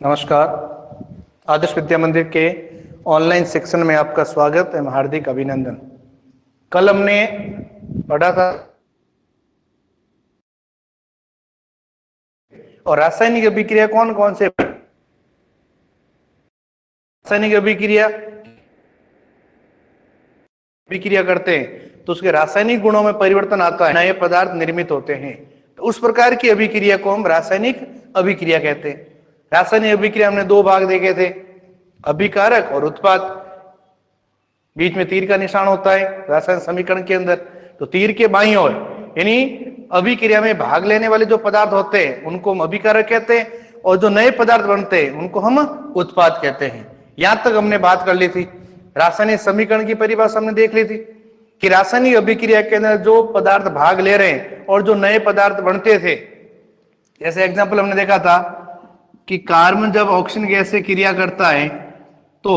नमस्कार। आदर्श विद्या मंदिर के ऑनलाइन सेक्शन में आपका स्वागत एवं हार्दिक अभिनंदन। कल हमने पढ़ा था और रासायनिक अभिक्रिया कौन कौन से रासायनिक अभिक्रिया करते हैं तो उसके रासायनिक गुणों में परिवर्तन आता है, नए पदार्थ निर्मित होते हैं। तो उस प्रकार की अभिक्रिया को हम रासायनिक अभिक्रिया कहते हैं। रासायनिक अभिक्रिया हमने दो भाग देखे थे, अभिकारक और उत्पाद। बीच में तीर का निशान होता है रासायनिक समीकरण के अंदर। तो तीर के बाईं ओर यानी अभिक्रिया में भाग लेने वाले जो पदार्थ होते हैं उनको हम अभिकारक कहते हैं, और जो नए पदार्थ बनते हैं उनको हम उत्पाद कहते हैं। यहां तक हमने बात कर ली थी। रासायनिक समीकरण की परिभाषा हमने देख ली थी कि रासायनिक अभिक्रिया के अंदर जो पदार्थ भाग ले रहे हैं और जो नए पदार्थ बनते थे, जैसे एग्जाम्पल हमने देखा था कि कार्बन जब ऑक्सीजन गैस से क्रिया करता है तो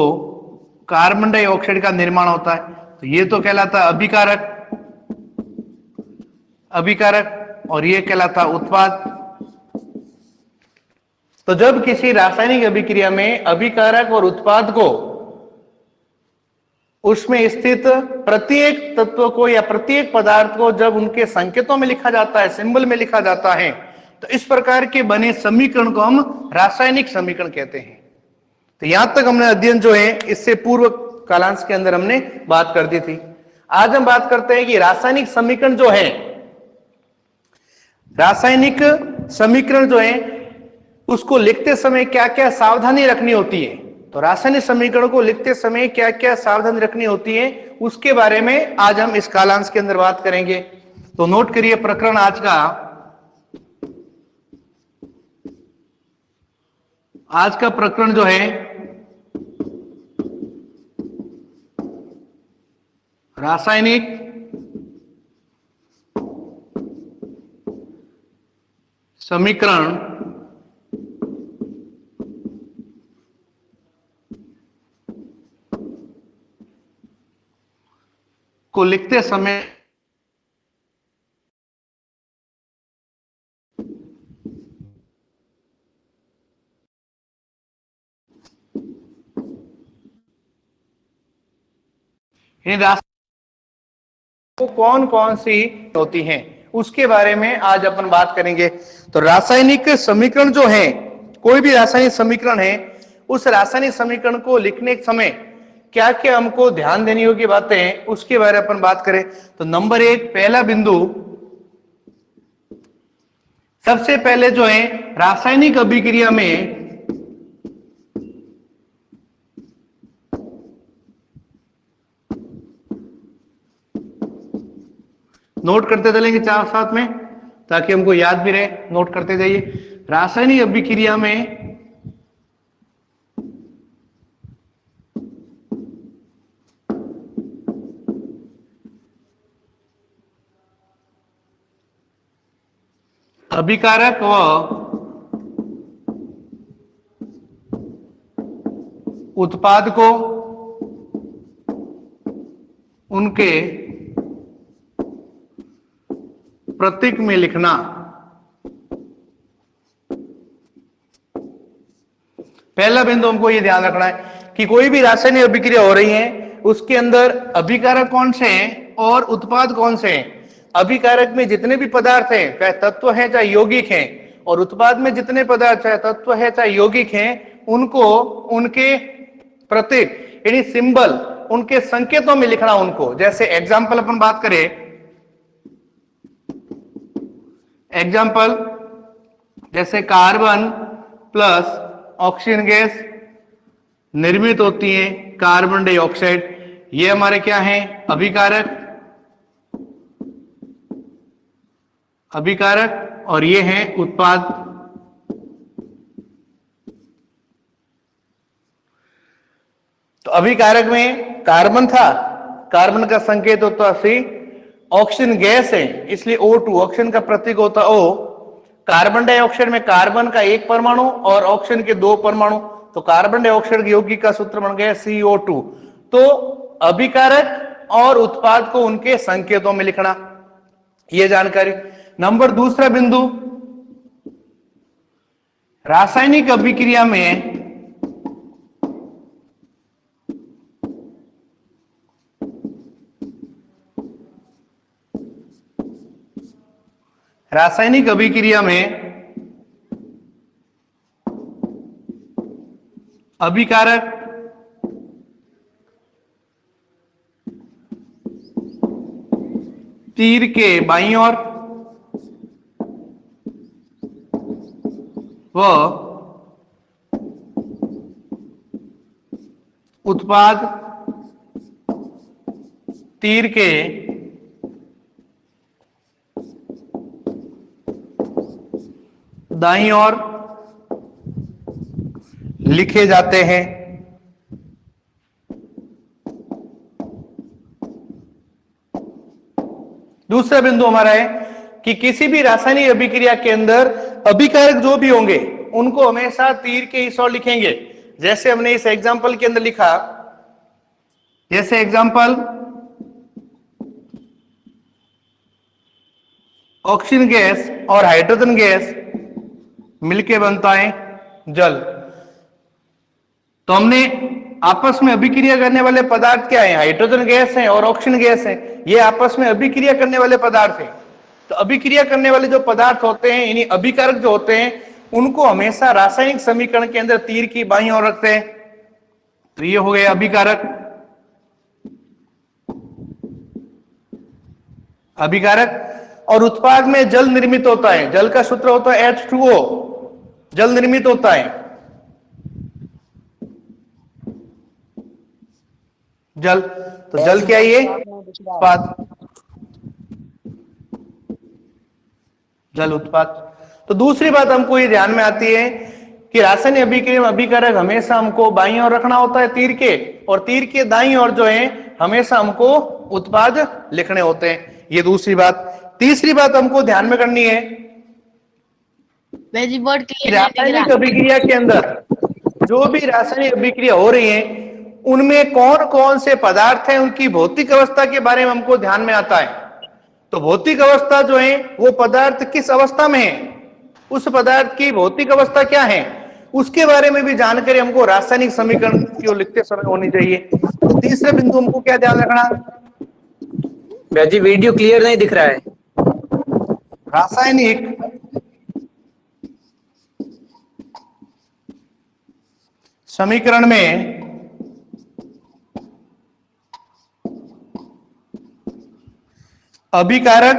कार्बन डाइऑक्साइड का निर्माण होता है। तो ये तो कहलाता है अभिकारक और ये कहलाता उत्पाद। तो जब किसी रासायनिक अभिक्रिया में अभिकारक और उत्पाद को उसमें स्थित प्रत्येक तत्व को या प्रत्येक पदार्थ को जब उनके संकेतों में लिखा जाता है, सिंबल में लिखा जाता है, तो इस प्रकार के बने समीकरण को हम रासायनिक समीकरण कहते हैं। तो यहां तक हमने अध्ययन जो है इससे पूर्व कालांश के अंदर हमने बात कर दी थी। आज हम बात करते हैं कि रासायनिक समीकरण जो है, रासायनिक समीकरण जो है उसको लिखते समय क्या क्या सावधानी रखनी होती है। तो रासायनिक समीकरण को लिखते समय क्या क्या सावधानी रखनी होती है उसके बारे में आज हम इस कालांश के अंदर बात करेंगे। तो नोट करिए प्रकरण आज का प्रकरण जो है रासायनिक समीकरण को लिखते समय इन रासायनिक को कौन कौन सी होती हैं उसके बारे में आज अपन बात करेंगे। तो रासायनिक समीकरण जो है, कोई भी रासायनिक समीकरण है, उस रासायनिक समीकरण को लिखने के समय क्या क्या हमको ध्यान देनी होगी बातें, उसके बारे में अपन बात करें। तो नंबर एक, पहला बिंदु, सबसे पहले जो है रासायनिक अभिक्रिया में नोट करते चलेंगे चार साथ में ताकि हमको याद भी रहे, नोट करते जाइए। रासायनिक अभिक्रिया में अभिकारक व उत्पाद को उनके प्रतीक में लिखना। पहला बिंदु हमको ये ध्यान रखना है कि कोई भी रासायनिक अभिक्रिया हो रही है उसके अंदर अभिकारक कौन से हैं और उत्पाद कौन से हैं। अभिकारक में जितने भी पदार्थ हैं, चाहे तत्व हैं चाहे यौगिक हैं, और उत्पाद में जितने पदार्थ चाहे तत्व है चाहे यौगिक हैं, उनको उनके प्रतीक यानी सिंबल, उनके संकेतों में लिखना उनको। जैसे एग्जाम्पल अपन बात करें, एग्जाम्पल जैसे कार्बन प्लस ऑक्सीजन गैस निर्मित होती है कार्बन डाइऑक्साइड, ये हमारे क्या हैं, अभिकारक और ये हैं उत्पाद। तो अभिकारक में कार्बन था, कार्बन का संकेत होता सी, ऑक्सीजन गैस है इसलिए O2, ऑक्सीजन का प्रतीक होता O। कार्बन डाइऑक्साइड में कार्बन का एक परमाणु और ऑक्सीजन के दो परमाणु, तो कार्बन डाइऑक्साइड यौगिक का सूत्र बन गया CO2। तो अभिकारक और उत्पाद को उनके संकेतों में लिखना, ये जानकारी। नंबर दूसरा बिंदु, रासायनिक अभिक्रिया में अभिकारक तीर के बाईं ओर व उत्पाद तीर के दाईं ओर लिखे जाते हैं। दूसरा बिंदु हमारा है कि किसी भी रासायनिक अभिक्रिया के अंदर अभिकारक जो भी होंगे उनको हमेशा तीर के इस ओर लिखेंगे। जैसे हमने इस एग्जाम्पल के अंदर लिखा, जैसे एग्जाम्पल ऑक्सीजन गैस और हाइड्रोजन गैस मिलके बनता है जल। तो हमने आपस में अभिक्रिया करने वाले पदार्थ क्या है? हाइड्रोजन गैस है और ऑक्सीजन गैस है। ये आपस में अभिक्रिया करने वाले पदार्थ है। तो अभिक्रिया करने वाले जो पदार्थ होते हैं, यानी अभिकारक जो होते हैं, उनको हमेशा रासायनिक समीकरण के अंदर तीर की बाईं ओर रखते हैं। तो ये हो गया अभिकारक। और उत्पाद में जल निर्मित होता है। जल का सूत्र होता है H2O, जल निर्मित होता है। जल, तो जल क्या है? ये उत्पाद, जल उत्पाद। तो दूसरी बात हमको ये ध्यान में आती है कि रासायनिक अभिक्रिया में अभिकारक हमेशा हमको बाईं ओर रखना होता है तीर के, और तीर के दाईं ओर जो है हमेशा हमको उत्पाद लिखने होते हैं। ये दूसरी बात। तीसरी बात हमको ध्यान में करनी है, रासायनिक अभिक्रिया के अंदर जो भी रासायनिक अभिक्रिया हो रही है उनमें कौन कौन से पदार्थ हैं, उनकी भौतिक अवस्था के बारे में हमको ध्यान में आता है। तो भौतिक अवस्था जो है वो पदार्थ किस अवस्था में है, उस पदार्थ की भौतिक अवस्था क्या है, उसके बारे में भी जानकारी हमको रासायनिक समीकरण की ओर लिखते समय होनी चाहिए। तो तीसरे बिंदु हमको क्या ध्यान रखना? जी वीडियो क्लियर नहीं दिख रहा है। रासायनिक समीकरण में अभिकारक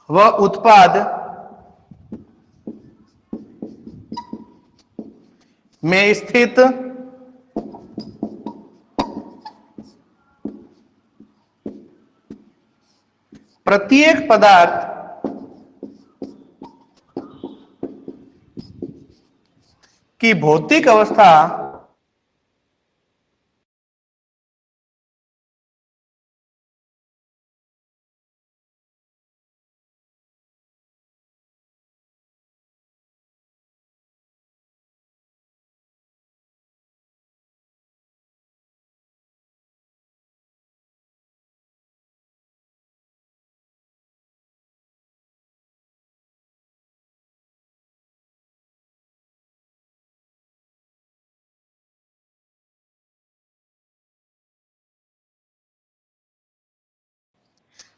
व उत्पाद में स्थित प्रत्येक पदार्थ की भौतिक अवस्था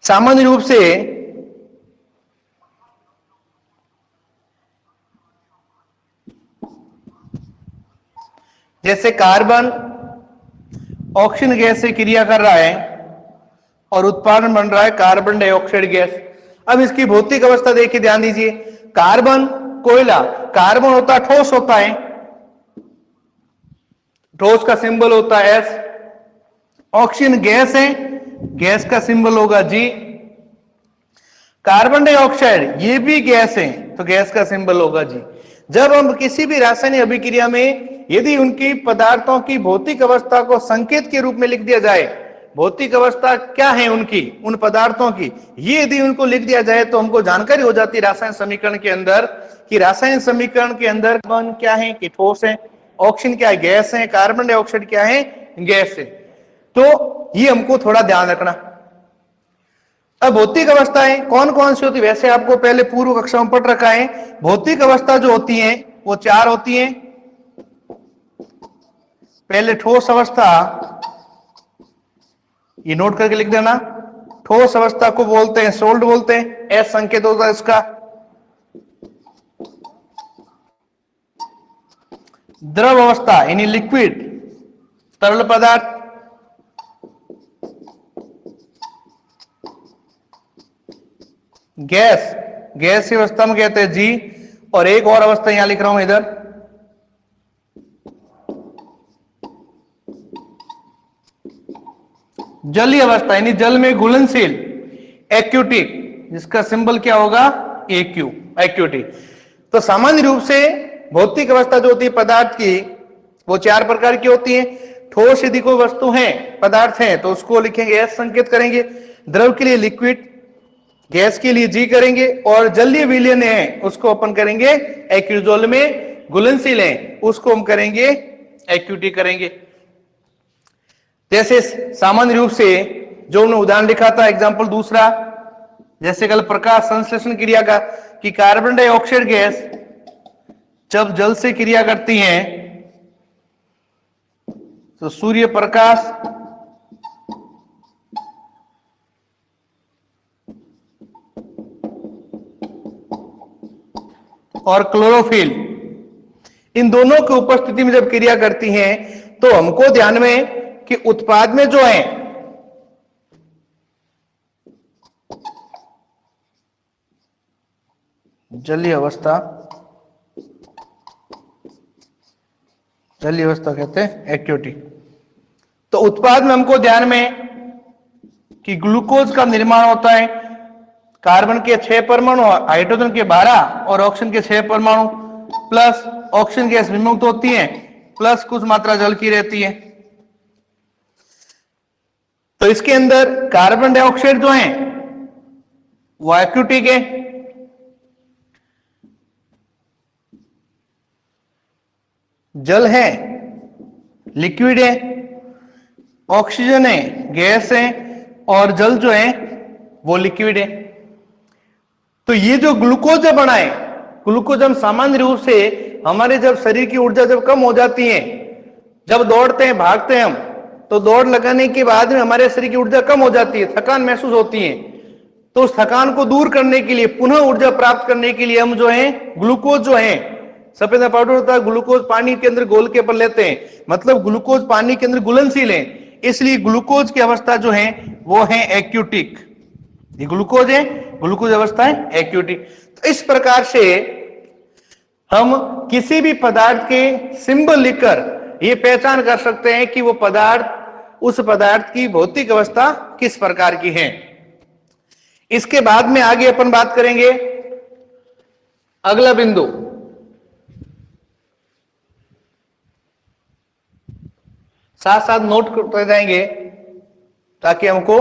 सामान्य रूप से जैसे कार्बन ऑक्सीजन गैस से क्रिया कर रहा है और उत्पादन बन रहा है कार्बन डाइऑक्साइड गैस। अब इसकी भौतिक अवस्था देखिए, ध्यान दीजिए। कार्बन कोयला, कार्बन होता है ठोस होता है, ठोस का सिंबल होता है S। ऑक्सीजन गैस है, गैस का सिंबल होगा G। कार्बन डाइऑक्साइड ये भी गैस है, तो गैस का सिंबल होगा G। जब हम किसी भी रासायनिक अभिक्रिया में यदि उनकी पदार्थों की भौतिक अवस्था को संकेत के रूप में लिख दिया जाए, भौतिक अवस्था क्या है उनकी, उन पदार्थों की, ये यदि उनको लिख दिया जाए तो हमको जानकारी हो जाती है रासायनिक समीकरण के अंदर कि रासायनिक समीकरण के अंदर कार्बन क्या है कि ठोस है, ऑक्सीजन क्या है गैस है, कार्बन डाइऑक्साइड क्या है गैस है। तो ये हमको थोड़ा ध्यान रखना। अब भौतिक अवस्थाएं कौन कौन सी होती है? वैसे आपको पहले पूर्व कक्षा में पढ़ रखा है। भौतिक अवस्था जो होती है वो 4 होती है। पहले ठोस अवस्था, ये नोट करके लिख देना। ठोस अवस्था को बोलते हैं सोल्ड बोलते हैं, एस संकेत होता है इसका। द्रव अवस्था यानी लिक्विड, तरल पदार्थ। गैस, गैस की अवस्था में कहते हैं जी। और एक और अवस्था यहां लिख रहा हूं इधर, जलीय अवस्था यानी जल में घुलनशील, एक्यूटिक, जिसका सिंबल क्या होगा? एक्यू, एक्यूटिक। तो सामान्य रूप से भौतिक अवस्था जो होती है पदार्थ की वो 4 प्रकार की होती है। ठोस यदि कोई वस्तु है, पदार्थ है, तो उसको लिखेंगे एस संकेत करेंगे। द्रव के लिए लिक्विड, गैस के लिए जी करेंगे, और जलीय विलयन है उसको अपन करेंगे एक्यू। जल में घुलनशील है उसको हम करेंगे एक्यूटी करेंगे। जैसे सामान्य रूप से जो हमने उदाहरण लिखा था, एग्जाम्पल दूसरा, जैसे कल प्रकाश संश्लेषण क्रिया का, कि कार्बन डाइऑक्साइड गैस जब जल से क्रिया करती है तो सूर्य प्रकाश और क्लोरोफिल, इन दोनों की उपस्थिति में जब क्रिया करती हैं तो हमको ध्यान में कि उत्पाद में जो है जलीय अवस्था, जलीय अवस्था कहते हैं एक्यूटी। तो उत्पाद में हमको ध्यान में कि ग्लूकोज का निर्माण होता है। कार्बन के 6 परमाणु, हाइड्रोजन के 12 और ऑक्सीजन के 6 परमाणु, प्लस ऑक्सीजन गैस विमुक्त होती है, प्लस कुछ मात्रा जल की रहती है। तो इसके अंदर कार्बन डाइऑक्साइड जो है वो एक्यूटिक है, जल है लिक्विड है, ऑक्सीजन है गैस है, और जल जो है वो लिक्विड है। तो ये जो ग्लूकोज जब बना है, ग्लूकोज हम सामान्य रूप से हमारे जब शरीर की ऊर्जा जब कम हो जाती है, जब दौड़ते हैं भागते हैं हम, तो दौड़ लगाने के बाद में हमारे शरीर की ऊर्जा कम हो जाती है, थकान महसूस होती है। तो उस थकान को दूर करने के लिए, पुनः ऊर्जा प्राप्त करने के लिए हम जो है ग्लूकोज जो है, सफेद पाउडर होता है, ग्लूकोज पानी के अंदर घोल के पर लेते हैं, मतलब ग्लूकोज पानी के अंदर घुलनशील है, इसलिए ग्लूकोज की अवस्था जो है वो है एक्यूटिक। ये ग्लूकोज है, ग्लूकोज अवस्था है एक्यूटिक। तो इस प्रकार से हम किसी भी पदार्थ के सिंबल लिखकर ये पहचान कर सकते हैं कि वो पदार्थ, उस पदार्थ की भौतिक अवस्था किस प्रकार की है। इसके बाद में आगे अपन बात करेंगे अगला बिंदु, साथ साथ नोट करते जाएंगे ताकि हमको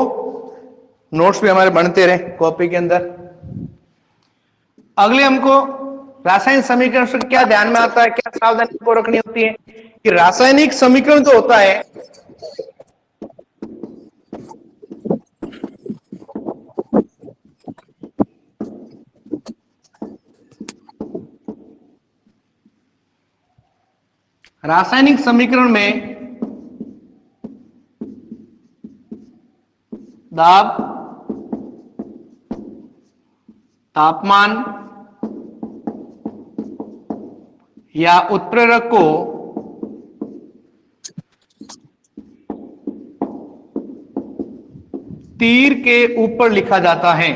नोट्स भी हमारे बनते रहे कॉपी के अंदर। अगले हमको रासायनिक समीकरण से क्या ध्यान में आता है, क्या सावधानी को रखनी होती है कि रासायनिक समीकरण जो होता है रासायनिक समीकरण में दाब, तापमान या उत्प्रेरक को तीर के ऊपर लिखा जाता है।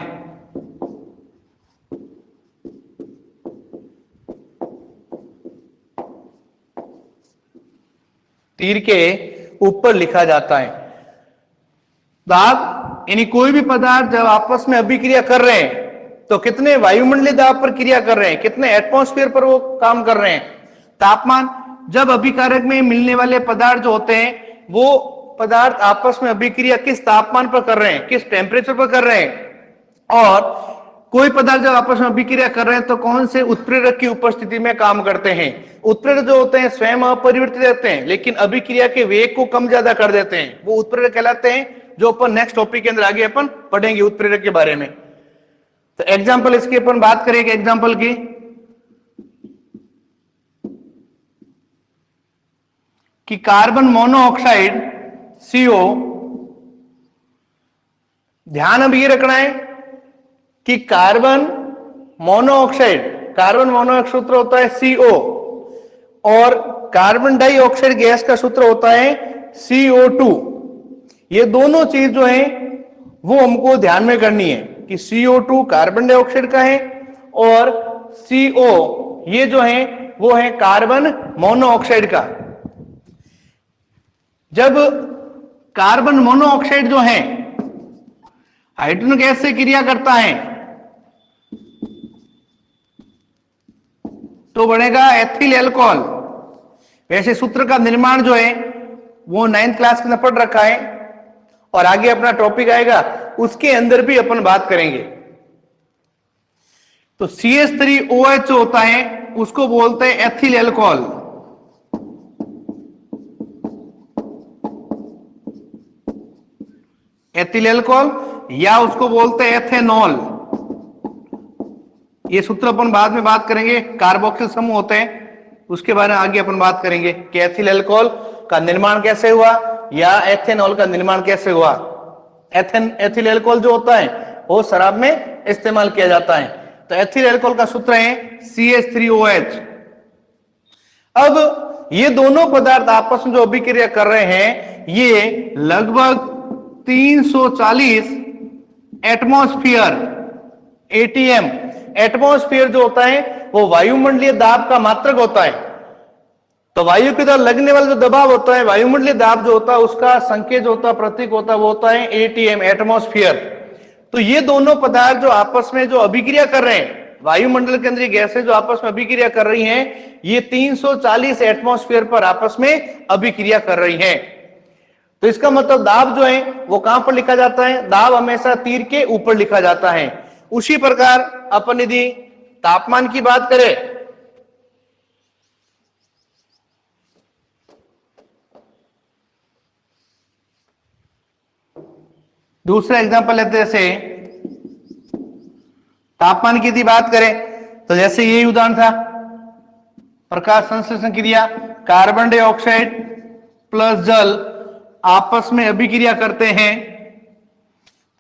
तीर के ऊपर लिखा जाता है। दाब यानी कोई भी पदार्थ जब आपस में अभिक्रिया कर रहे हैं तो कितने वायुमंडलीय दाब पर क्रिया कर रहे हैं, कितने एटमॉस्फेयर पर वो काम कर रहे हैं। तापमान, जब अभिकारक में मिलने वाले पदार्थ जो होते हैं वो पदार्थ आपस में अभिक्रिया किस तापमान पर कर रहे हैं, किस टेम्परेचर पर कर रहे हैं। और कोई पदार्थ जब आपस में अभिक्रिया कर रहे हैं तो कौन से उत्प्रेरक की उपस्थिति में काम करते हैं। उत्प्रेरक जो होते हैं स्वयं अपरिवर्तित रहते हैं लेकिन अभिक्रिया के वेग को कम ज्यादा कर देते हैं, वो उत्प्रेरक कहलाते हैं। जो अपन नेक्स्ट टॉपिक के अंदर आगे अपन पढ़ेंगे उत्प्रेरक के बारे में। तो एग्जाम्पल इसकी अपन बात करेंगे एग्जाम्पल की। कि कार्बन मोनोऑक्साइड CO, ध्यान अब ये रखना है कि कार्बन मोनोऑक्साइड सूत्र होता है CO और कार्बन डाइऑक्साइड गैस का सूत्र होता है CO2। ये दोनों चीज जो है वो हमको ध्यान में करनी है कि CO2 कार्बन डाइऑक्साइड का है और CO ये जो है वो है कार्बन मोनोऑक्साइड का। जब कार्बन मोनोऑक्साइड जो है हाइड्रोजन गैस से क्रिया करता है तो बनेगा एथिल अल्कोहल। वैसे सूत्र का निर्माण जो है वो 9th क्लास में पढ़ रखा है और आगे अपना टॉपिक आएगा उसके अंदर भी अपन बात करेंगे। तो CH3OH जो होता है उसको बोलते हैं एथिल अल्कोहल। एथिल अल्कोहल या उसको बोलते हैं एथेनॉल। ये सूत्र अपन बाद में बात करेंगे। कार्बोक्सिल समूह होते हैं उसके बारे में आगे अपन बात करेंगे कि एथिल अल्कोहल का निर्माण कैसे हुआ या एथेनॉल का निर्माण कैसे हुआ। एथिल अल्कोहल जो होता है वो शराब में इस्तेमाल किया जाता है। तो एथिल अल्कोहल का सूत्र है CH3OH। अब ये दोनों पदार्थ आपस में जो अभिक्रिया कर रहे हैं ये लगभग 340 एटमॉस्फेयर ATM। एटमॉस्फेयर जो होता है वो वायुमंडलीय दाब का मात्रक होता है। तो वायु की तरफ लगने वाला जो दबाव होता है वायुमंडलीय दाब जो होता है उसका संकेत जो होता है प्रतीक होता है वो होता है ATM एटमॉस्फेयर। तो ये दोनों पदार्थ जो आपस में जो अभिक्रिया कर रहे हैं वायुमंडल के अंदर गैसें जो आपस में अभिक्रिया कर रही हैं ये 340 एटमॉस्फेयर पर आपस में अभिक्रिया कर रही हैं। तो इसका मतलब दाब जो है वो कहां पर लिखा जाता है? दाब हमेशा तीर के ऊपर लिखा जाता है। उसी प्रकार अपन यदि तापमान की बात करें दूसरा एग्जांपल लेते हैं जैसे तापमान की यदि बात करें तो जैसे यही उदाहरण था प्रकाश संश्लेषण क्रिया कार्बन डाइऑक्साइड प्लस जल आपस में अभिक्रिया करते हैं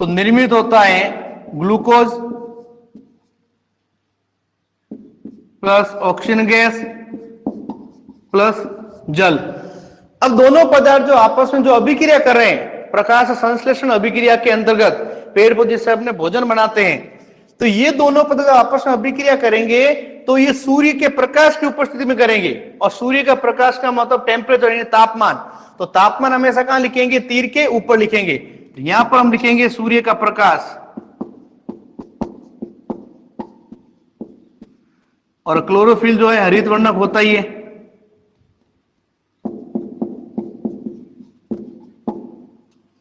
तो निर्मित होता है glucose plus oxygen gas plus जल। अब दोनों पदार्थ जो आपस में जो अभिक्रिया कर रहे हैं प्रकाश संश्लेषण अभिक्रिया के अंतर्गत पेड़ पौधे से अपने भोजन बनाते हैं तो ये दोनों पदार्थ आपस में अभिक्रिया करेंगे तो ये सूर्य के प्रकाश की उपस्थिति में करेंगे और सूर्य का प्रकाश का मतलब टेम्परेचर यानी तापमान। तो तापमान हमेशा कहां लिखेंगे? तीर के ऊपर लिखेंगे। तो यहां पर हम लिखेंगे सूर्य का प्रकाश और क्लोरोफिल जो है हरित वर्णक होता ही है।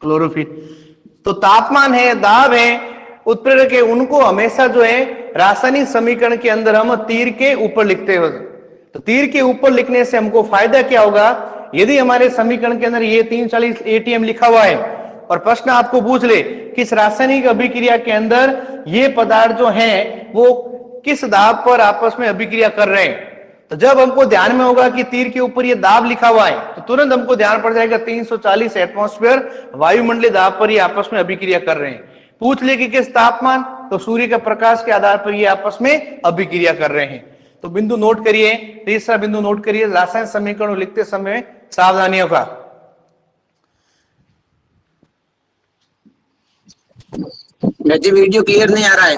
क्लोरोफिल तो तापमान है दाब है उत्प्रेरक है उनको हमेशा जो है रासायनिक समीकरण के अंदर हम तीर के ऊपर लिखते हो। तो तीर के ऊपर लिखने से हमको फायदा क्या होगा? यदि हमारे समीकरण के अंदर ये 340 ATM लिखा हुआ है और प्रश्न आपको पूछ ले किस रासायनिक अभिक्रिया के अंदर ये पदार्थ जो हैं वो किस दाब पर आपस में अभिक्रिया कर रहे हैं तो जब हमको ध्यान में होगा कि तीर के ऊपर ये दाब लिखा हुआ है तो तुरंत हमको ध्यान पड़ जाएगा 340 एटमॉस्फेयर वायुमंडलीय दाब पर ये आपस में अभिक्रिया कर रहे हैं। पूछ ले कि किस तापमान तो सूर्य के प्रकाश के आधार पर ये आपस में अभिक्रिया कर रहे हैं। तो बिंदु नोट करिए, तीसरा बिंदु नोट करिए रासायनिक समीकरण लिखते समय सावधानियों का। जी वीडियो क्लियर नहीं आ रहा है।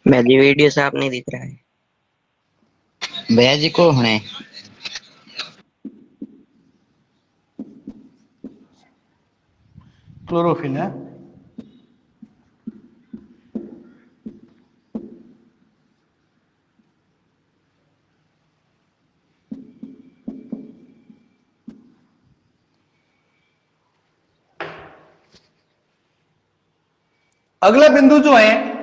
जी वीडियो साफ नहीं दिख रहा है। भैया जी को है क्लोरोफिल है अगला बिंदु जो है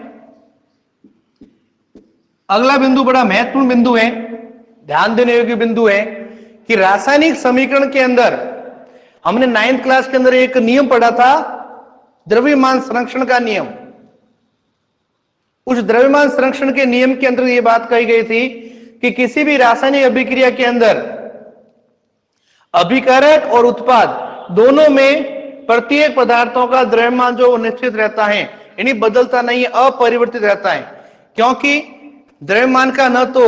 अगला बिंदु बड़ा महत्वपूर्ण बिंदु है, ध्यान देने योग्य बिंदु है कि रासायनिक समीकरण के अंदर हमने 9th क्लास के अंदर एक नियम पढ़ा था, द्रव्यमान संरक्षण का नियम। उस द्रव्यमान संरक्षण के नियम के अंतर्गत यह बात कही गई थी कि किसी भी रासायनिक अभिक्रिया के अंदर अभिकारक और उत्पाद दोनों में प्रत्येक पदार्थों का द्रव्यमान जो निश्चित रहता है, यानी बदलता नहीं है, अपरिवर्तित रहता है। क्योंकि द्रव्यमान का न तो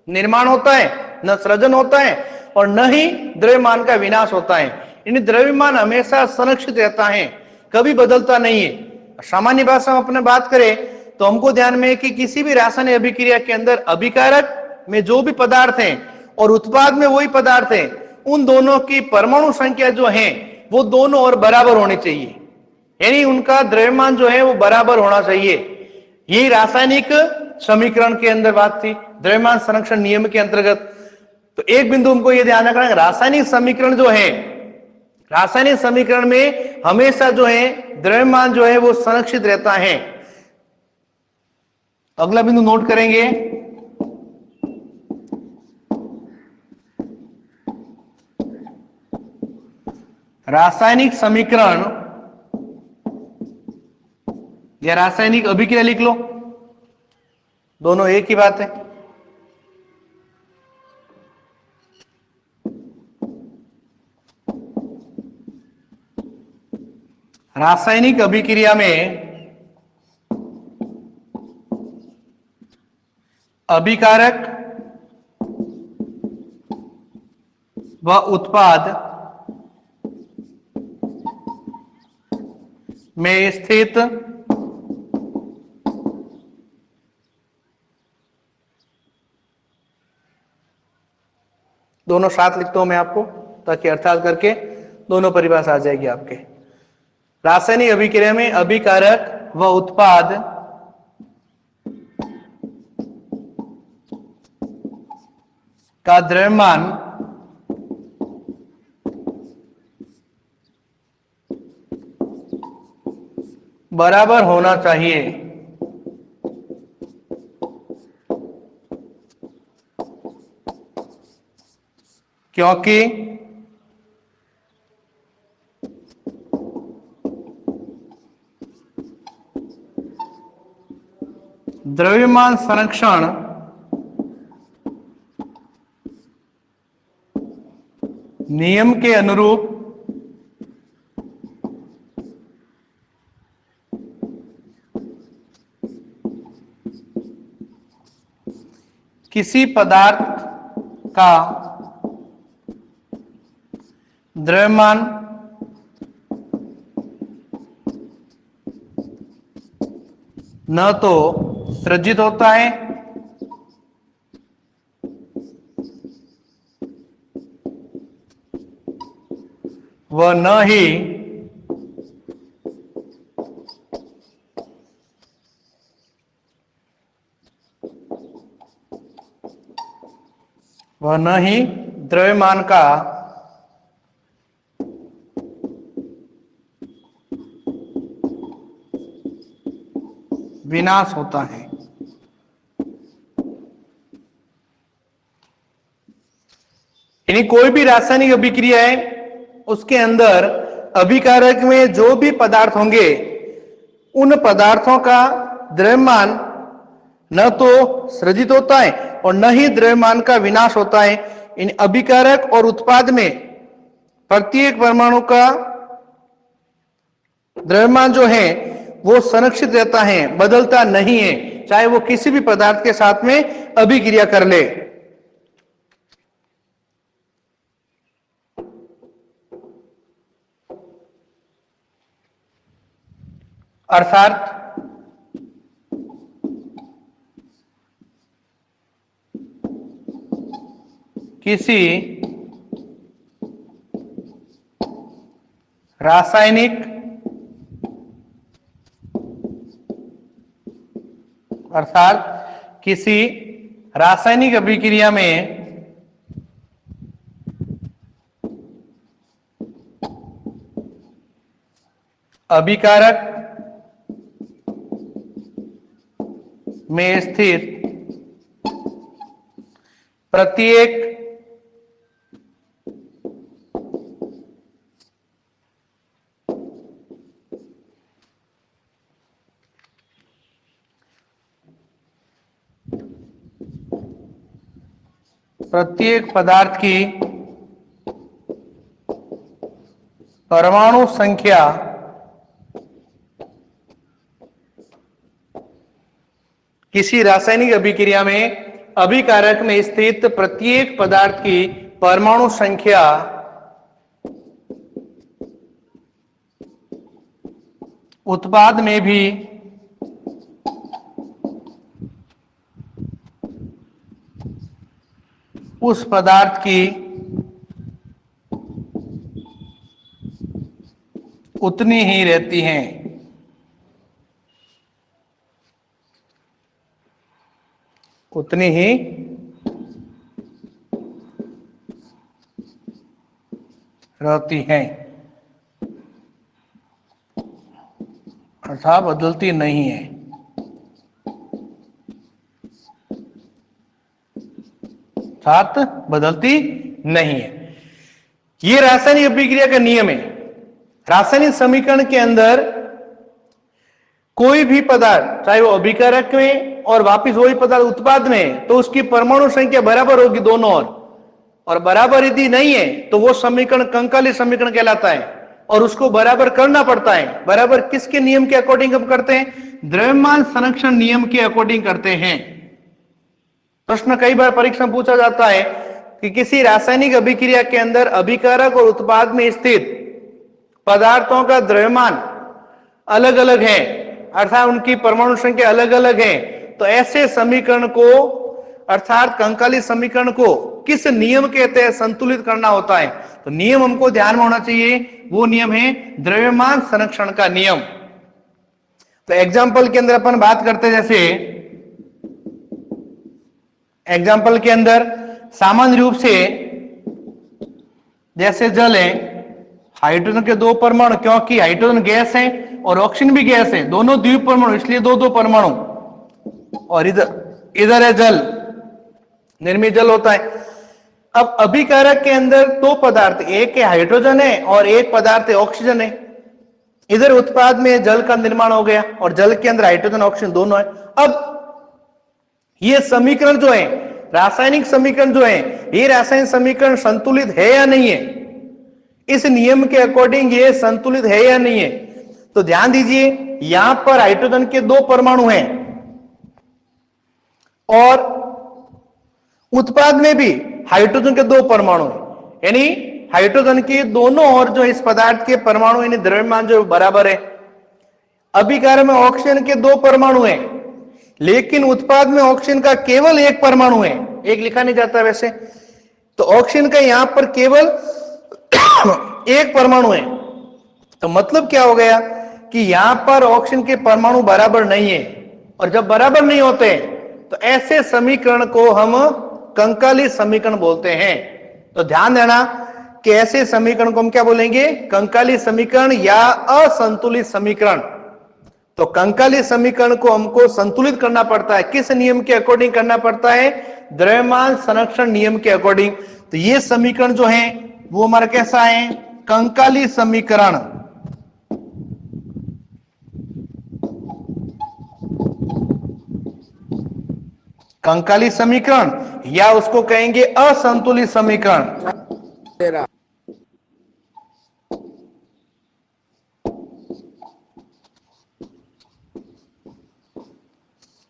निर्माण होता है, न सृजन होता है, और न ही द्रव्यमान का विनाश होता है। यानी द्रव्यमान हमेशा संरक्षित रहता है, कभी बदलता नहीं है। सामान्य भाषा में अपने बात करें तो हमको ध्यान में है कि किसी भी रासायनिक अभिक्रिया के अंदर अभिकारक में जो भी पदार्थ हैं और उत्पाद में वही पदार्थ हैं, उन दोनों की परमाणु संख्या जो है वो दोनों और बराबर होनी चाहिए, यानी उनका द्रव्यमान जो है वो बराबर होना चाहिए। यही रासायनिक समीकरण के अंदर बात थी, द्रव्यमान संरक्षण नियम के अंतर्गत। तो एक बिंदु हमको ये ध्यान रखना है, रासायनिक समीकरण जो है, रासायनिक समीकरण में हमेशा जो है द्रव्यमान जो है वो संरक्षित रहता है। अगला बिंदु नोट करेंगे, रासायनिक समीकरण या रासायनिक अभिक्रिया लिख लो, दोनों एक ही बात है। रासायनिक अभिक्रिया में अभिकारक व उत्पाद में स्थित दोनों साथ लिखता हूं मैं आपको, ताकि अर्थात करके दोनों परिभाषा आ जाएगी आपके। रासायनिक अभिक्रिया में अभिकारक व उत्पाद का द्रव्यमान बराबर होना चाहिए। क्योंकि द्रव्यमान संरक्षण नियम के अनुरूप किसी पदार्थ का द्रव्यमान न तो सृजित होता है व न ही द्रव्यमान का विनाश होता है। यानी कोई भी रासायनिक अभिक्रिया है, उसके अंदर अभिकारक में जो भी पदार्थ होंगे, उन पदार्थों का द्रव्यमान न तो सृजित होता है और न ही द्रव्यमान का विनाश होता है। इन अभिकारक और उत्पाद में प्रत्येक परमाणु का द्रव्यमान जो है वो संरक्षित रहता है, बदलता नहीं है, चाहे वो किसी भी पदार्थ के साथ में अभिक्रिया कर ले। अर्थात किसी रासायनिक अभिक्रिया में अभिकारक में स्थित प्रत्येक पदार्थ की परमाणु संख्या किसी रासायनिक अभिक्रिया में अभिकारक में स्थित प्रत्येक पदार्थ की परमाणु संख्या उत्पाद में भी उस पदार्थ की उतनी ही रहती हैं। उतनी ही रहती हैं, अर्थात बदलती नहीं है। अर्थात बदलती नहीं है। ये रासायनिक अभिक्रिया का नियम है। रासायनिक समीकरण के अंदर कोई भी पदार्थ, चाहे वो अभिकारक में और वापिस वही पदार्थ उत्पाद में, तो उसकी परमाणु संख्या बराबर होगी दोनों और बराबर यदि नहीं है तो वो समीकरण कंकाली समीकरण कहलाता है और उसको बराबर करना पड़ता है। बराबर किसके नियम के अकॉर्डिंग हम करते हैं? द्रव्यमान संरक्षण नियम के अकॉर्डिंग करते हैं। प्रश्न कई बार परीक्षा में पूछा जाता है कि किसी रासायनिक अभिक्रिया के अंदर अभिकारक और उत्पाद में स्थित पदार्थों का द्रव्यमान अलग अलग है, अर्थात उनकी परमाणु संख्या अलग अलग है, तो ऐसे समीकरण को अर्थात कंकाली समीकरण को किस नियम के तहत संतुलित करना होता है? तो नियम हमको ध्यान में होना चाहिए, वो नियम है द्रव्यमान संरक्षण का नियम। तो एग्जाम्पल के अंदर अपन बात करते हैं, जैसे एग्जाम्पल के अंदर सामान्य रूप से जैसे जल है, हाइड्रोजन के दो परमाणु, क्योंकि हाइड्रोजन गैस है और ऑक्सीजन भी गैस है, दोनों द्वीप परमाणु, इसलिए दो दो परमाणु, और इधर है जल, निर्मित जल होता है। अब अभिकारक के अंदर दो पदार्थ, एक हाइड्रोजन है और एक पदार्थ ऑक्सीजन है। इधर उत्पाद में जल का निर्माण हो गया और जल के अंदर हाइड्रोजन ऑक्सीजन दोनों है। अब ये समीकरण जो है, रासायनिक समीकरण जो है, ये रासायनिक समीकरण संतुलित है या नहीं है? इस नियम के अकॉर्डिंग ये संतुलित है या नहीं है? तो ध्यान दीजिए, यहां पर हाइड्रोजन के दो परमाणु हैं और उत्पाद में भी हाइड्रोजन के दो परमाणु हैं, यानी हाइड्रोजन के दोनों और जो इस पदार्थ के परमाणु यानी द्रव्यमान जो बराबर है। अभिकारक में ऑक्सीजन के दो परमाणु हैं, लेकिन उत्पाद में ऑक्सीजन का केवल एक परमाणु है, एक लिखा नहीं जाता वैसे, तो ऑक्सीजन का यहां पर केवल एक परमाणु है। तो मतलब क्या हो गया कि यहां पर ऑक्सीजन के परमाणु बराबर नहीं है, और जब बराबर नहीं होते तो ऐसे समीकरण को हम कंकाली समीकरण बोलते हैं। तो ध्यान देना कि ऐसे समीकरण को हम क्या बोलेंगे? कंकाली समीकरण या असंतुलित समीकरण। तो कंकाली समीकरण को हमको संतुलित करना पड़ता है, किस नियम के अकॉर्डिंग करना पड़ता है? द्रव्यमान संरक्षण नियम के अकॉर्डिंग। तो ये समीकरण जो है वो हमारा कैसा है? कंकाली समीकरण। कंकाली समीकरण या उसको कहेंगे असंतुलित समीकरण।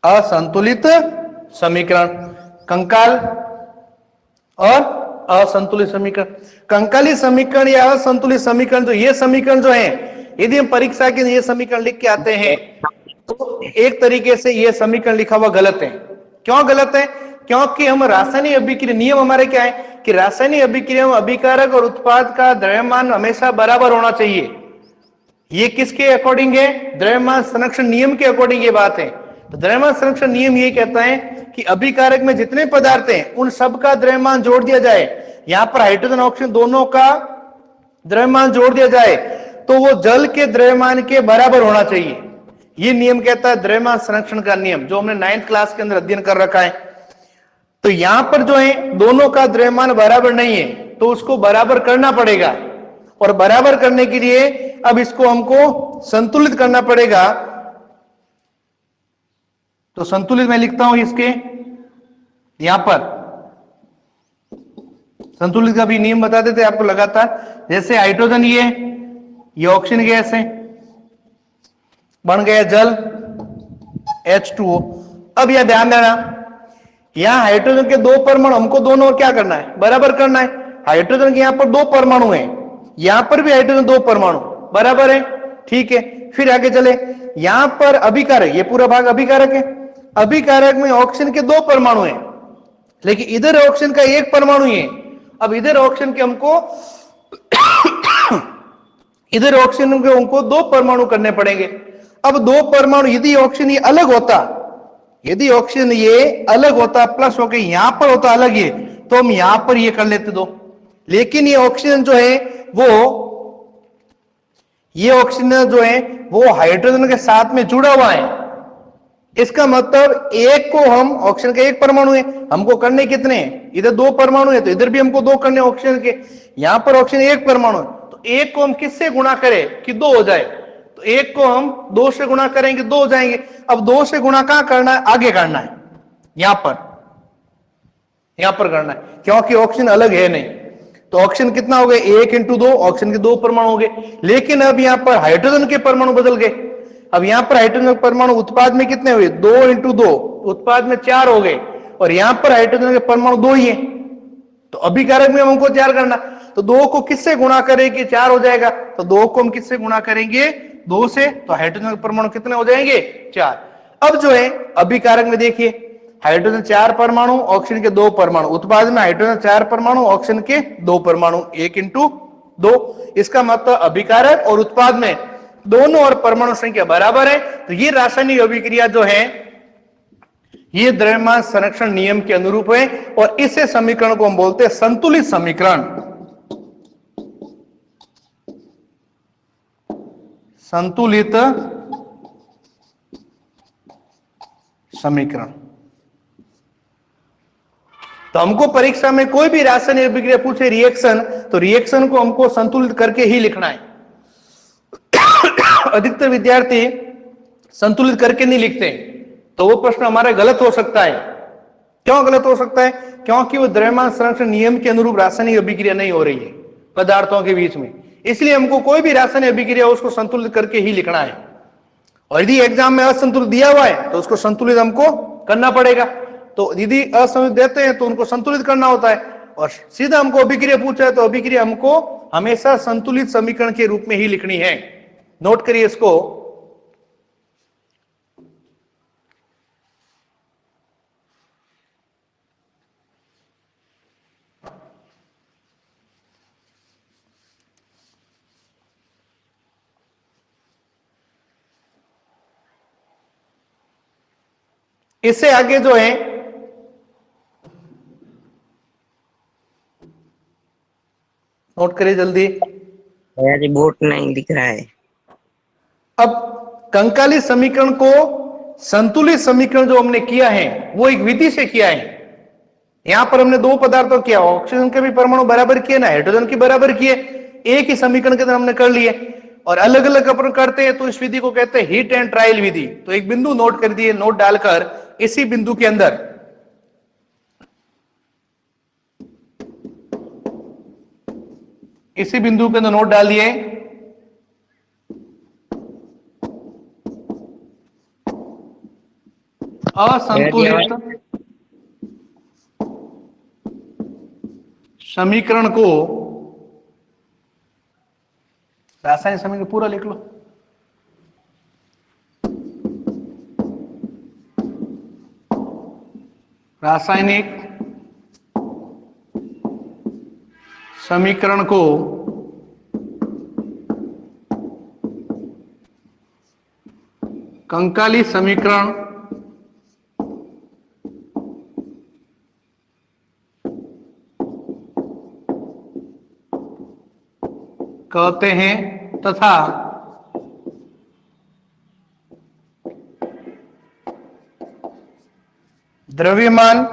असंतुलित समीकरण, कंकाल और असंतुलित समीकरण। कंकाली समीकरण या असंतुलित समीकरण, तो ये समीकरण जो है, यदि हम परीक्षा के लिए ये समीकरण लिख के आते हैं तो एक तरीके से ये समीकरण लिखा हुआ गलत है। क्यों गलत है? क्योंकि हम रासायनिक अभिक्रिया, नियम हमारे क्या है कि रासायनिक अभिक्रिया में अभिकारक और उत्पाद का द्रव्यमान हमेशा बराबर होना चाहिए। ये किसके अकॉर्डिंग है? द्रव्यमान संरक्षण नियम के अकॉर्डिंग ये बात है। तो द्रव्यमान संरक्षण नियम ये कहता है कि अभिकारक में जितने पदार्थ हैं उन सब का द्रव्यमान जोड़ दिया जाए, यहां पर हाइड्रोजन ऑक्सीजन दोनों का द्रव्यमान जोड़ दिया जाए तो वो जल के द्रव्यमान के बराबर होना चाहिए। ये नियम कहता है द्रव्यमान संरक्षण का नियम, जो हमने 9th क्लास के अंदर अध्ययन कर रखा है। तो यहां पर जो है दोनों का द्रव्यमान बराबर नहीं है, तो उसको बराबर करना पड़ेगा। और बराबर करने के लिए अब इसको हमको संतुलित करना पड़ेगा। तो संतुलित मैं लिखता हूं इसके यहां पर संतुलित का भी नियम बता देते आपको लगातार। जैसे हाइड्रोजन ये ऑक्सीजन गैस है, बन गया जल H2O। अब यह ध्यान देना, यहां हाइड्रोजन के दो परमाणु, हमको दोनों क्या करना है, बराबर करना है। हाइड्रोजन के यहां पर दो परमाणु हैं, यहां पर भी हाइड्रोजन दो परमाणु बराबर है, ठीक है। फिर आगे चले, यहां पर अभिकारक, ये पूरा भाग अभिकारक है। अभिकारक में ऑक्सीजन के दो परमाणु हैं, लेकिन इधर ऑक्सीजन का एक परमाणु ही है। अब इधर ऑक्सीजन के हमको इधर ऑक्सीजन के हमको दो परमाणु करने पड़ेंगे। अब दो परमाणु, यदि ऑक्सीजन ये अलग होता, यदि ऑक्सीजन ये अलग होता, प्लस होकर यहां पर होता अलग ये, तो हम यहां पर ये कर लेते दो। लेकिन ये ऑक्सीजन जो है ये ऑक्सीजन जो है वो हाइड्रोजन के साथ में जुड़ा हुआ है। इसका मतलब एक को हम, ऑक्सीजन का एक परमाणु है, हमको करने कितने हैं, इधर दो परमाणु है तो इधर भी हमको दो करने ऑक्सीजन के। यहां पर ऑक्सीजन एक परमाणु है, तो एक को हम किससे गुणा करें कि दो हो जाए, तो एक को हम दो से गुणा करेंगे, दो हो जाएंगे। अब दो से गुणा कहां करना है, आगे करना है, यहां पर करना है, क्योंकि ऑक्सीजन अलग है नहीं। तो ऑक्सीजन कितना हो गए, एक इंटू दो, ऑक्सीजन के दो परमाणु हो गए। लेकिन अब यहां पर हाइड्रोजन के परमाणु बदल गए। अब यहां पर हाइड्रोजन के परमाणु उत्पाद में कितने हुए, दो इंटू दो, उत्पाद में चार हो गए। और यहां पर हाइड्रोजन के परमाणु दो ही है, तो अभिकारक में हमको चार करना। तो दो को किससे गुणा करेंगे, चार हो जाएगा। तो दो को हम किससे गुणा करेंगे, दो से, तो हाइड्रोजन के परमाणु कितने हो जाएंगे, चार। अब जो है अभिकारक में देखिए, हाइड्रोजन चार परमाणु, ऑक्सीजन के दो परमाणु, उत्पाद में हाइड्रोजन चार परमाणु, ऑक्सीजन के दो परमाणु, एक इंटू दो। इसका मतलब अभिकारक और उत्पाद में दोनों और परमाणु संख्या बराबर है। तो ये रासायनिक अभिक्रिया जो है ये द्रव्यमान संरक्षण नियम के अनुरूप है, और इसे समीकरण को हम बोलते हैं संतुलित समीकरण। संतुलित समीकरण। तो हमको परीक्षा में कोई भी रासायनिक अभिक्रिया पूछे रिएक्शन, तो रिएक्शन को हमको संतुलित करके ही लिखना है। अधिकतर विद्यार्थी संतुलित करके नहीं लिखते, तो वो प्रश्न हमारा गलत हो सकता है। क्यों गलत हो सकता है, क्योंकि वो द्रव्यमान संरक्षण नियम के अनुरूप रासायनिक अभिक्रिया नहीं हो रही है पदार्थों के बीच में। इसलिए हमको कोई भी रासायनिक अभिक्रिया उसको संतुलित करके ही लिखना है। और यदि एग्जाम में असंतुलित दिया हुआ है तो उसको संतुलित हमको करना पड़ेगा। तो यदि असंतुलित देते हैं तो उनको संतुलित करना होता है, और सीधा हमको अभिक्रिया पूछा है तो अभिक्रिया हमको हमेशा संतुलित समीकरण के रूप में ही लिखनी है। नोट करिए इसको। इससे आगे जो है नोट करिए जल्दी। जी बोर्ड नहीं दिख रहा है। अब कंकाली समीकरण को संतुलित समीकरण जो हमने किया है वो एक विधि से किया है। यहां पर हमने दो पदार्थों किया, ऑक्सीजन के भी परमाणु बराबर किए ना, हाइड्रोजन के बराबर किए, एक ही समीकरण के अंदर हमने कर लिए। और अलग अलग अपन करते हैं तो इस विधि को कहते हैं हीट एंड ट्रायल विधि। तो एक बिंदु नोट कर दिए, नोट डालकर इसी बिंदु के अंदर नोट डाल दिए। असंतुलित समीकरण को, रासायनिक समीकरण पूरा लिख लो। रासायनिक समीकरण को कंकाली समीकरण कहते हैं, तथा द्रव्यमान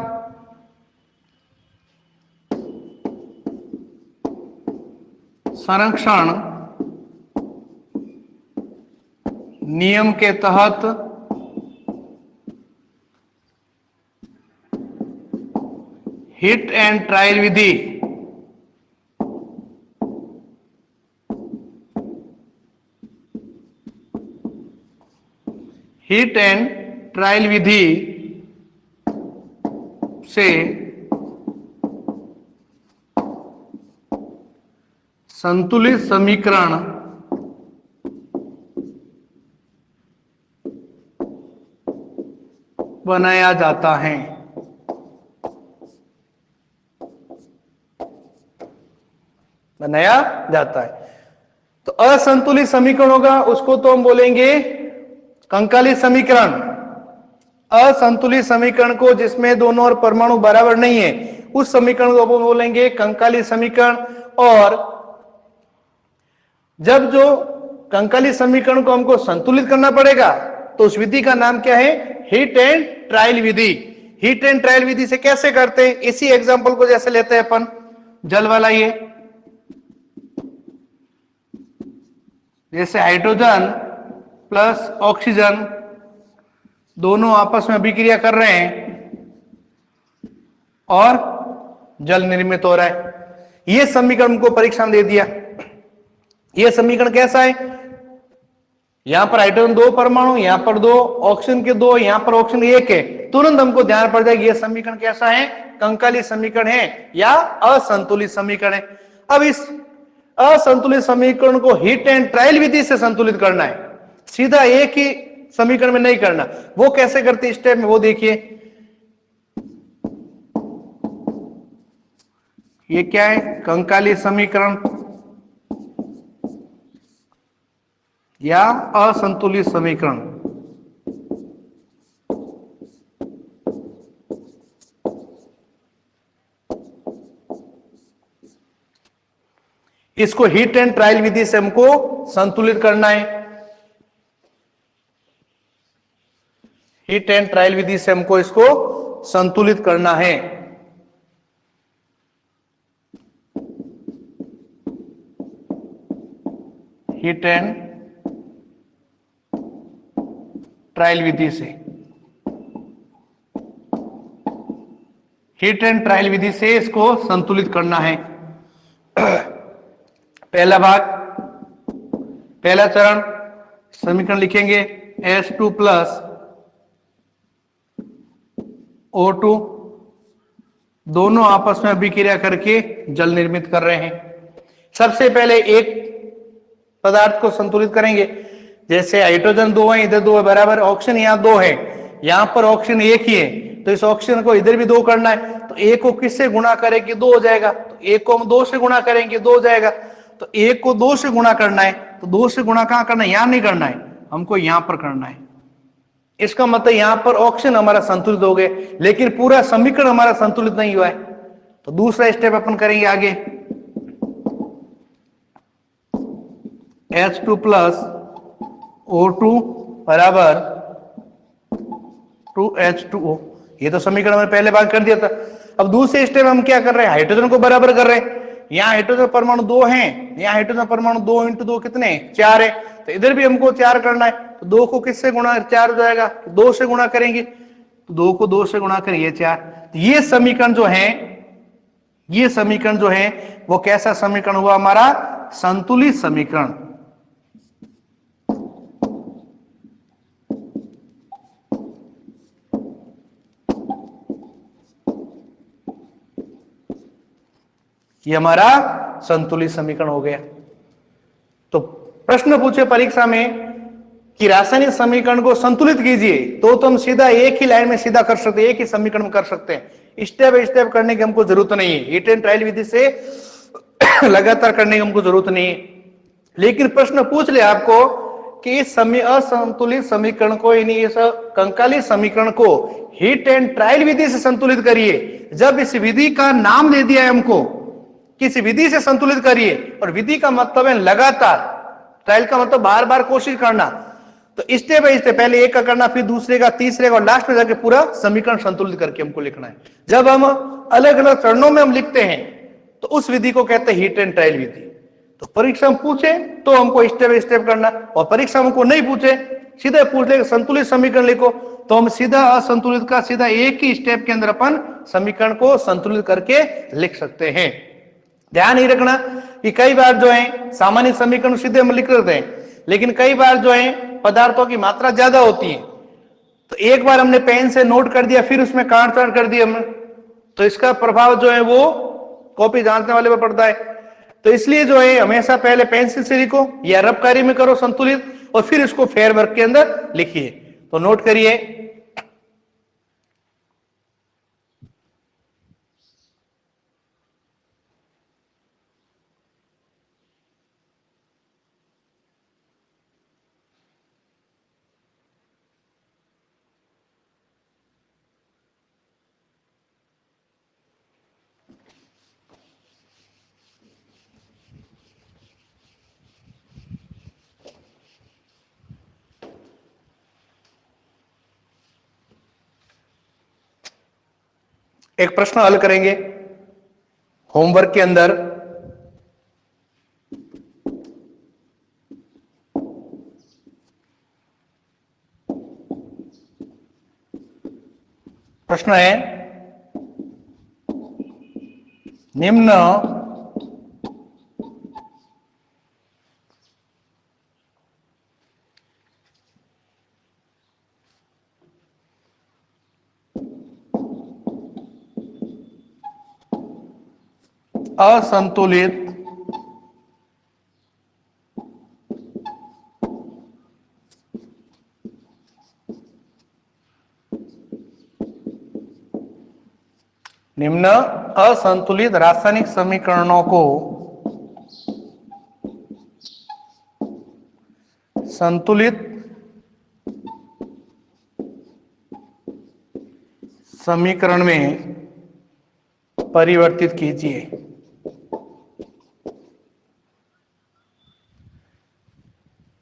संरक्षण नियम के तहत हिट एंड ट्रायल विधि हिट एंड ट्रायल विधि से संतुलित समीकरण बनाया जाता है। बनाया जाता है। तो असंतुलित समीकरण होगा उसको तो हम बोलेंगे कंकाली समीकरण। असंतुलित समीकरण को जिसमें दोनों और परमाणु बराबर नहीं है उस समीकरण को हम बोलेंगे कंकाली समीकरण। और जब जो कंकाली समीकरण को हमको संतुलित करना पड़ेगा तो उस विधि का नाम क्या है? हिट एंड ट्रायल विधि। हिट एंड ट्रायल विधि से कैसे करते हैं? इसी एग्जांपल को जैसे लेते हैं अपन जल वाला, ये जैसे हाइड्रोजन प्लस ऑक्सीजन दोनों आपस में अभिक्रिया कर रहे हैं और जल निर्मित हो रहा है। यह समीकरण को परीक्षा में दे दिया। यह समीकरण कैसा है? यहां पर हाइड्रोजन 2 परमाणु, यहां पर 2, ऑक्सीजन के 2, यहां पर ऑक्सीजन 1 है। तुरंत हमको ध्यान पड़ जाएगा यह समीकरण कैसा है? कंकाली समीकरण है या असंतुलित समीकरण है। अब इस असंतुलित समीकरण को हिट एंड ट्रायल विधि से संतुलित करना है, सीधा एक ही समीकरण में नहीं करना। वो कैसे करते स्टेप में वो देखिए। ये क्या है? कंकाली समीकरण या असंतुलित समीकरण। इसको हिट एंड ट्रायल विधि से हमको संतुलित करना है। हिट एंड ट्रायल विधि से हमको इसको संतुलित करना है। हिट एंड ट्रायल विधि से, हिट एंड ट्रायल विधि से इसको संतुलित करना है। पहला भाग, पहला चरण, समीकरण लिखेंगे H2 प्लस O2 दोनों आपस में अभिक्रिया करके जल निर्मित कर रहे हैं। सबसे पहले एक पदार्थ को संतुलित करेंगे। जैसे हाइड्रोजन 2 है, इधर 2 है बराबर, ऑक्सीजन यहां 2 है, यहां पर ऑक्सीजन 1 ही है, तो इस ऑक्सीजन को इधर भी 2 करना है। तो 1 को किससे गुणा करेंगे? 2 हो जाएगा। तो 1 को हम 2 से गुणा करेंगे, 2 हो जाएगा। तो 1 को 2 से गुणा करना है, तो 2 से गुणा कहां करना है? यहां नहीं करना है, हमको यहां पर करना है। इसका मतलब यहां पर ऑक्सीजन हमारा संतुलित हो गए, लेकिन पूरा समीकरण हमारा संतुलित नहीं हुआ है। तो दूसरा स्टेप अपन करेंगे आगे, H2 प्लस O2 बराबर 2H2O। ये तो समीकरण में पहले बात कर दिया था। अब दूसरे स्टेप हम क्या कर रहे हैं? हाइड्रोजन को बराबर कर रहे हैं। यहाँ हाइड्रोजन परमाणु 2 हैं, यहाँ हाइड्रोजन परमाणु 2 इंटू 2 कितने? 4 है। तो इधर भी हमको 4 करना है। तो 2 को किससे गुणा? 4 हो जाएगा। 2 से गुणा करेंगे, तो 2 को 2 से गुणा करेंगे 4। तो ये समीकरण जो है, ये समीकरण जो है वो कैसा समीकरण हुआ? हमारा संतुलित समीकरण। ये हमारा संतुलित समीकरण हो गया। तो प्रश्न पूछे परीक्षा में कि रासायनिक समीकरण को संतुलित कीजिए, तो हम सीधा एक ही लाइन में सीधा कर सकते हैं, एक ही समीकरण में कर सकते हैं। स्टेप बाय स्टेप करने की हमको जरूरत नहीं है। हिट एंड ट्रायल विधि से लगातार करने की हमको जरूरत नहीं है। लेकिन प्रश्न पूछ ले आपको कि इस असंतुलित समीकरण को, यानी इस कंकाली समीकरण को हिट एंड ट्रायल विधि से संतुलित करिए। जब इस विधि का नाम दे दिया है हमको, किसी विधि से संतुलित करिए, और विधि का मतलब है लगातार, ट्रायल का मतलब बार बार कोशिश करना। तो स्टेप बाय स्टेप पहले एक का करना, फिर दूसरे का, तीसरे का, और लास्ट में जाके पूरा समीकरण संतुलित करके हमको लिखना है। जब हम अलग अलग चरणों में हम लिखते हैं तो उस विधि को कहते हैं हिट एंड ट्रायल विधि। तो परीक्षा में पूछे तो हमको स्टेप बाय स्टेप करना, और परीक्षा में हमको नहीं पूछे सीधे पूछ ले संतुलित समीकरण लिखो, तो हम सीधा असंतुलित का सीधा एक ही स्टेप के अंदर अपन समीकरण को संतुलित करके लिख सकते हैं। ध्यान ही रखना कि कई बार जो है सामान्य समीकरण सीधे हम लिख लेते हैं, लेकिन कई बार जो है पदार्थों की मात्रा ज्यादा होती है, तो एक बार हमने पेन से नोट कर दिया फिर उसमें काट छांट कर दिया हमने, तो इसका प्रभाव जो है वो कॉपी जांचने वाले पर पड़ता है। तो इसलिए जो है हमेशा पहले पेंसिल से लिखो या रबकारी में करो संतुलित, और फिर इसको फेयर वर्क के अंदर लिखिए। तो नोट करिए, एक प्रश्न हल करेंगे होमवर्क के अंदर। प्रश्न है निम्न असंतुलित निम्न असंतुलित रासायनिक समीकरणों को संतुलित समीकरण में परिवर्तित कीजिए।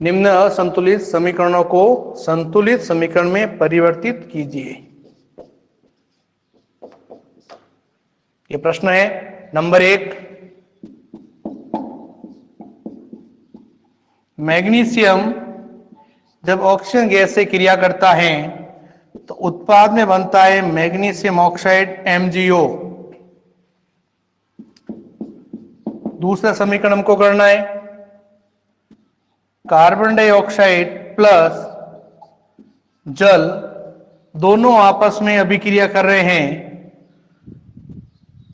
निम्न असंतुलित समीकरणों को संतुलित समीकरण में परिवर्तित कीजिए। ये प्रश्न है नंबर 1। मैग्नीशियम जब ऑक्सीजन गैस से क्रिया करता है तो उत्पाद में बनता है मैग्नीशियम ऑक्साइड MgO। दूसरा समीकरण हमको करना है कार्बन डाइऑक्साइड प्लस जल दोनों आपस में अभिक्रिया कर रहे हैं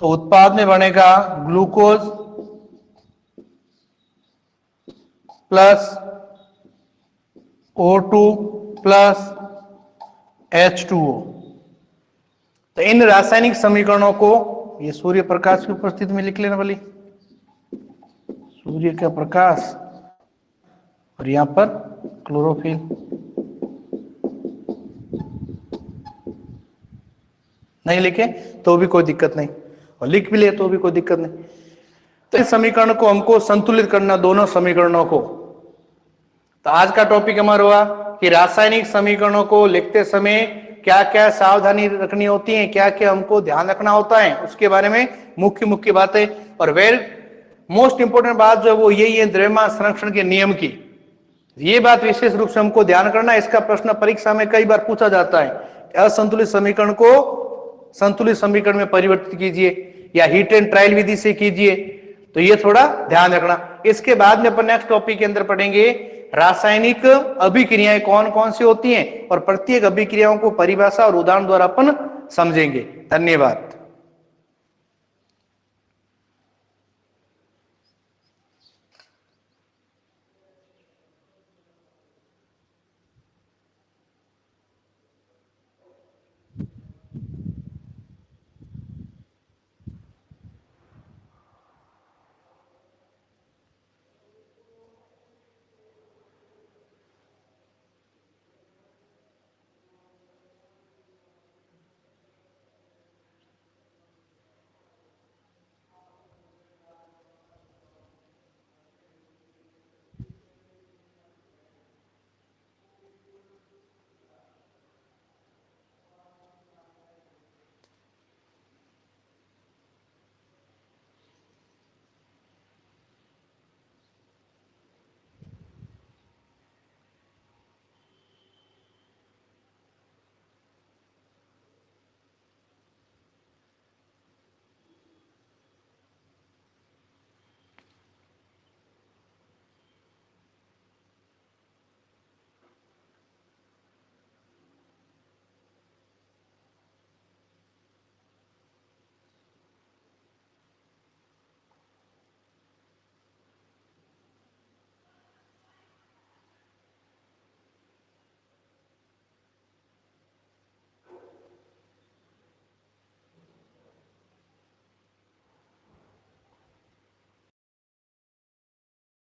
तो उत्पाद में बनेगा glucose plus O2 plus H2O। तो इन रासायनिक समीकरणों को ये सूर्य प्रकाश की उपस्थिति में लिख लेने वाली, सूर्य का प्रकाश और यहां पर क्लोरोफिल। नहीं लिखे तो भी कोई दिक्कत नहीं, और लिख भी ले तो भी कोई दिक्कत नहीं। तो इस समीकरण को हमको संतुलित करना, दोनों समीकरणों को। तो आज का टॉपिक हमारा हुआ कि रासायनिक समीकरणों को लिखते समय क्या क्या सावधानी रखनी होती है, क्या क्या हमको ध्यान रखना होता है, उसके बारे में मुख्य मुख्य बातें। और वेरी मोस्ट इंपोर्टेंट बात जो है वो यही है द्रव्यमान संरक्षण के नियम की। ये बात विशेष रूप से हमको ध्यान करना है। इसका प्रश्न परीक्षा में कई बार पूछा जाता है, असंतुलित समीकरण को संतुलित समीकरण में परिवर्तित कीजिए या हीट एंड ट्रायल विधि से कीजिए। तो ये थोड़ा ध्यान रखना। इसके बाद में अपन नेक्स्ट टॉपिक के अंदर पढ़ेंगे रासायनिक अभिक्रियाएं कौन कौन सी होती हैं और प्रत्येक अभिक्रियाओं को परिभाषा और उदाहरण द्वारा अपन समझेंगे। धन्यवाद।